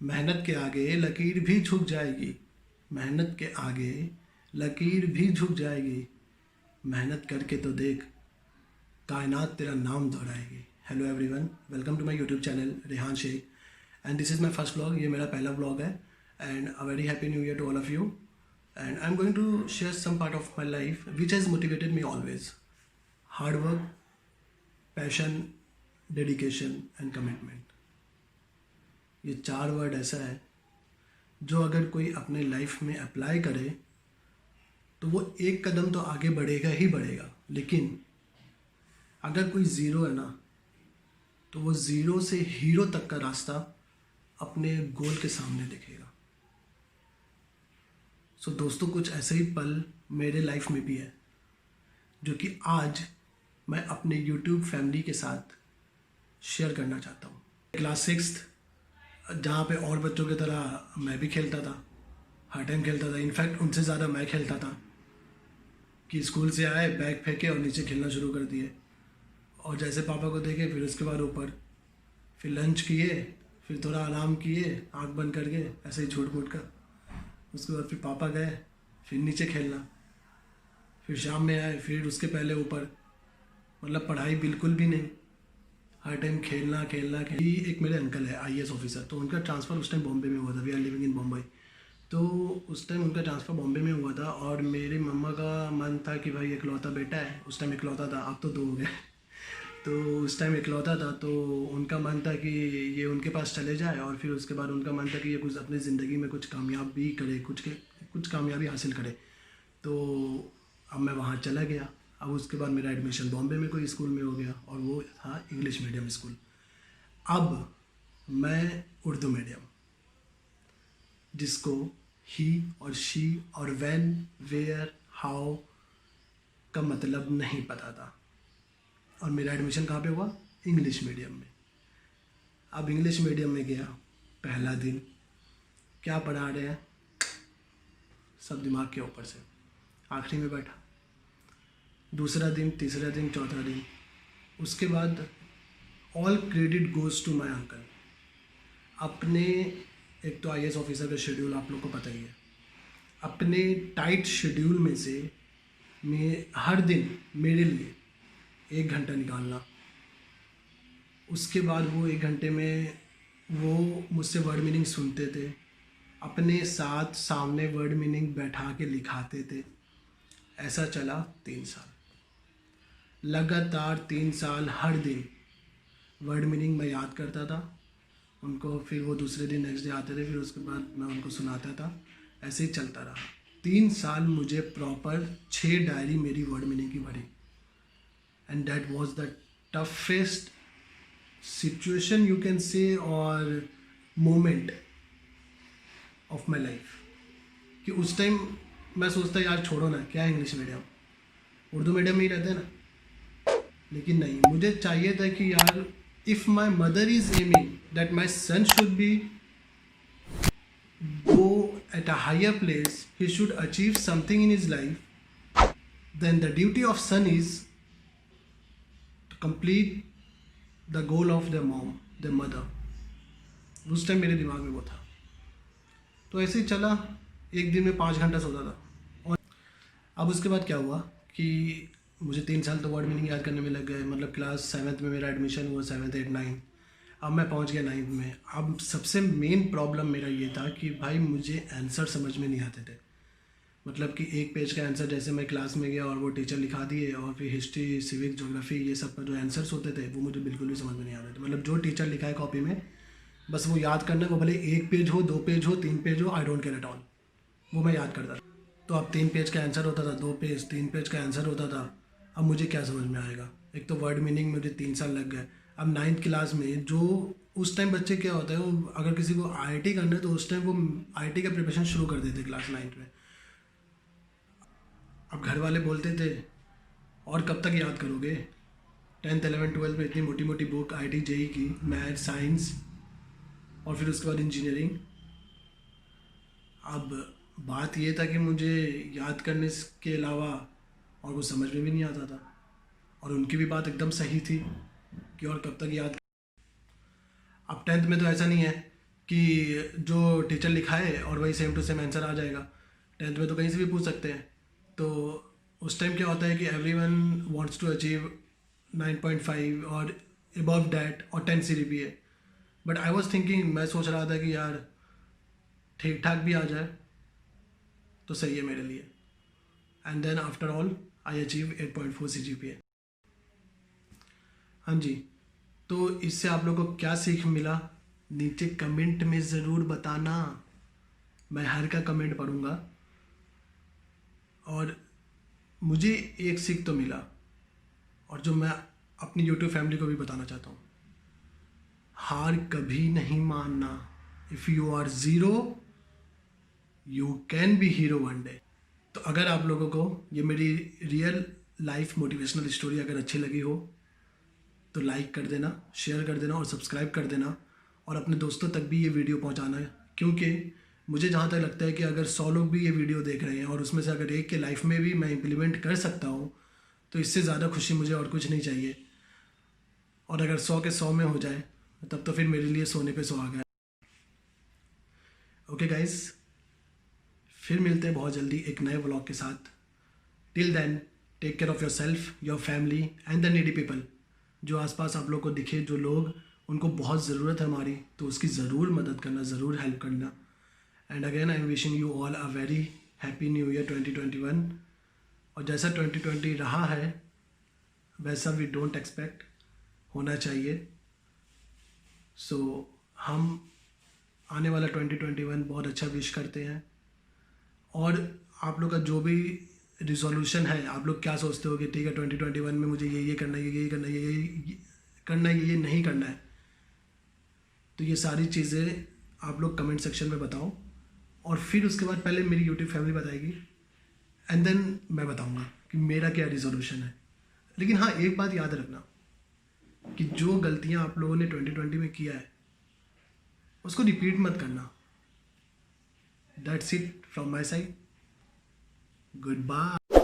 मेहनत के आगे लकीर भी झुक जाएगी। मेहनत के आगे लकीर भी झुक जाएगी। मेहनत करके तो देख, कायनात तेरा नाम दोहराएगी। Hello everyone, welcome to my YouTube channel Rehan Shaikh and this is my first vlog. ये मेरा पहला व्लॉग है and a very happy new year to all of you. And I am going to share some part of my life which has motivated me always. Hard work, passion, dedication and commitment. ये 4 word ऐसा है जो अगर कोई अपने life में apply करे तो वो एक कदम तो आगे बढ़ेगा ही बढ़ेगा, लेकिन अगर कोई ज़ीरो है ना तो वो ज़ीरो से हीरो तक का रास्ता अपने गोल के सामने दिखेगा। सो दोस्तों, कुछ ऐसे ही पल मेरे लाइफ में भी है जो कि आज मैं अपने यूट्यूब फैमिली के साथ शेयर करना चाहता हूँ। क्लास 6 जहाँ पे और बच्चों की तरह मैं भी खेलता था, हर टाइम खेलता था। इनफैक्ट उनसे ज़्यादा मैं खेलता था कि स्कूल से आए, बैग फेंके और नीचे खेलना शुरू कर दिए, और जैसे पापा को देखे फिर उसके बाद ऊपर, फिर लंच किए, फिर थोड़ा आराम किए आँख बंद करके ऐसे ही झूठ मूठ कर। उसके बाद फिर पापा गए, फिर नीचे खेलना, फिर शाम में आए, फिर उसके पहले ऊपर। मतलब पढ़ाई बिल्कुल भी नहीं, हर टाइम खेलना खेलना खेल। एक मेरे अंकल है आईएएस ऑफिसर, तो उनका ट्रांसफ़र उस टाइम बॉम्बे में हुआ था। We are living in Bombay. तो उस टाइम उनका ट्रांसफ़र बॉम्बे में हुआ था और मेरी मम्मा का मन था कि भाई इकलौता बेटा है, उस टाइम इकलौता था, अब तो 2 हो गए। तो उस टाइम इकलौता था, तो उनका मन था कि ये उनके पास चले जाए और फिर उसके बाद उनका मन था कि ये कुछ अपनी ज़िंदगी में कुछ कामयाबी करे, कुछ कामयाबी हासिल करे। तो अब मैं वहाँ चला गया। अब उसके बाद मेरा एडमिशन बॉम्बे में कोई स्कूल में हो गया और वो था इंग्लिश मीडियम स्कूल। अब मैं उर्दू मीडियम, जिसको ही और शी और व्हेन, वेयर, हाउ का मतलब नहीं पता था, और मेरा एडमिशन कहाँ पे हुआ? इंग्लिश मीडियम में। अब इंग्लिश मीडियम में गया, पहला दिन क्या पढ़ा रहे हैं सब दिमाग के ऊपर से, आखिरी में बैठा। दूसरा दिन, तीसरा दिन, चौथा दिन, उसके बाद all credit goes to my uncle. अपने, एक तो आईएएस ऑफिसर का शेड्यूल आप लोग को पता ही है, अपने टाइट शेड्यूल में से मैं हर दिन मेरे लिए 1 घंटा निकालना। उसके बाद वो 1 घंटे में वो मुझसे वर्ड मीनिंग सुनते थे, अपने साथ सामने वर्ड मीनिंग बैठा के लिखाते थे। ऐसा चला 3 साल, लगातार 3 साल हर दिन वर्ड मीनिंग मैं याद करता था उनको, फिर वो दूसरे दिन नेक्स्ट डे आते थे, फिर उसके बाद मैं उनको सुनाता था। ऐसे ही चलता रहा 3 साल। मुझे प्रॉपर 6 डायरी मेरी वर्ड मीनिंग की भरी, and that was the toughest situation you can say और मोमेंट ऑफ माई लाइफ। कि उस टाइम मैं सोचता यार छोड़ो ना, क्या इंग्लिश मीडियम, उर्दू मीडियम में ही रहते हैं ना। लेकिन नहीं, मुझे चाहिए था कि यार if my mother is aiming that my son should be go at a higher place, he should achieve something in his life, then the duty of son is to complete the goal of their mom, their mother. उस time मेरे दिमाग में वो था। तो ऐसे ही चला, एक दिन में 5 घंटा सोता था। और अब उसके बाद क्या हुआ कि मुझे 3 साल तो वर्ड मीनिंग याद करने में लग गए। मतलब क्लास 7th में मेरा एडमिशन हुआ, 7th 8 9, अब मैं पहुंच गया 9th में। अब सबसे मेन प्रॉब्लम मेरा ये था कि भाई मुझे आंसर समझ में नहीं आते थे। मतलब कि एक पेज का आंसर जैसे मैं क्लास में गया और वो टीचर लिखा दिए, और फिर हिस्ट्री, सिविक, ज्योग्राफी, ये सब का जो आंसर्स होते थे वो मुझे बिल्कुल भी समझ में नहीं आते थे। मतलब जो टीचर लिखा है कॉपी में बस वो याद करना, वो भले 1 पेज हो, 2 पेज हो, 3 पेज हो, I don't care at all, वो मैं याद करता था। तो अब 3 पेज का आंसर होता था, 2 पेज, 3 पेज का आंसर होता था। अब मुझे क्या समझ में आएगा? एक तो वर्ड मीनिंग मुझे 3 साल लग गए। अब 9th क्लास में जो उस टाइम बच्चे क्या होता है, वो अगर किसी को आईआईटी करना है तो उस टाइम वो आईआईटी का प्रिपरेशन शुरू कर देते क्लास 9th में। अब घर वाले बोलते थे और कब तक याद करोगे? 10th 11th 12th में इतनी मोटी मोटी बुक, आईआईटी जेई की, मैथ, साइंस, और फिर उसके बाद इंजीनियरिंग। अब बात ये था कि मुझे याद करने के अलावा और कुछ समझ में भी नहीं आता था, और उनकी भी बात एकदम सही थी कि और कब तक याद। अब 10th में तो ऐसा नहीं है कि जो टीचर लिखाए और वही सेम टू सेम आंसर आ जाएगा। 10th में तो कहीं से भी पूछ सकते हैं। तो उस टाइम क्या होता है कि एवरीवन वांट्स टू अचीव 9.5 और अबव दैट और 10 CGPA। But I was thinking, मैं सोच रहा था कि यार ठीक ठाक भी आ जाए तो सही है मेरे लिए। And then after all I achieve 8.4 CGPA। हाँ जी, तो इससे आप लोगों को क्या सीख मिला नीचे कमेंट में ज़रूर बताना। मैं हर का कमेंट पढ़ूंगा। और मुझे एक सीख तो मिला, और जो मैं अपनी यूट्यूब फैमिली को भी बताना चाहता हूँ, हार कभी नहीं मानना। If you are zero you can be hero one day. तो अगर आप लोगों को ये मेरी रियल लाइफ मोटिवेशनल स्टोरी अगर अच्छी लगी हो तो लाइक कर देना, शेयर कर देना और सब्सक्राइब कर देना, और अपने दोस्तों तक भी ये वीडियो पहुंचाना है। क्योंकि मुझे जहाँ तक लगता है कि अगर 100 लोग भी ये वीडियो देख रहे हैं और उसमें से अगर एक के लाइफ में भी मैं इम्प्लीमेंट कर सकता हूँ तो इससे ज़्यादा खुशी मुझे और कुछ नहीं चाहिए। और अगर 100 के 100 में हो जाए तब तो फिर मेरे लिए सोने पे सुहागा है। ओके गाइज, फिर मिलते हैं बहुत जल्दी एक नए व्लॉग के साथ। Till then take care of yourself, your family and the needy people. जो आसपास आप लोग को दिखे, जो लोग उनको बहुत ज़रूरत है हमारी, तो उसकी ज़रूर मदद करना, ज़रूर हेल्प करना। And again I am wishing you all a very happy new year 2021। और जैसा 2020 रहा है वैसा वी डोंट एक्सपेक्ट होना चाहिए। सो हम आने वाला 2021 बहुत अच्छा विश करते हैं। और आप लोग का जो भी रिजोल्यूशन है, आप लोग क्या सोचते हो कि ठीक है 2021 में मुझे ये करना है, ये करना है, ये करना है, ये नहीं करना है, तो ये सारी चीज़ें आप लोग कमेंट सेक्शन में बताओ। और फिर उसके बाद पहले मेरी यूट्यूब फैमिली बताएगी एंड देन मैं बताऊंगा कि मेरा क्या रिजोल्यूशन है। लेकिन हाँ, एक बात याद रखना कि जो गलतियां आप लोगों ने 2020 में किया है उसको रिपीट मत करना। That's it from my side. Good bye.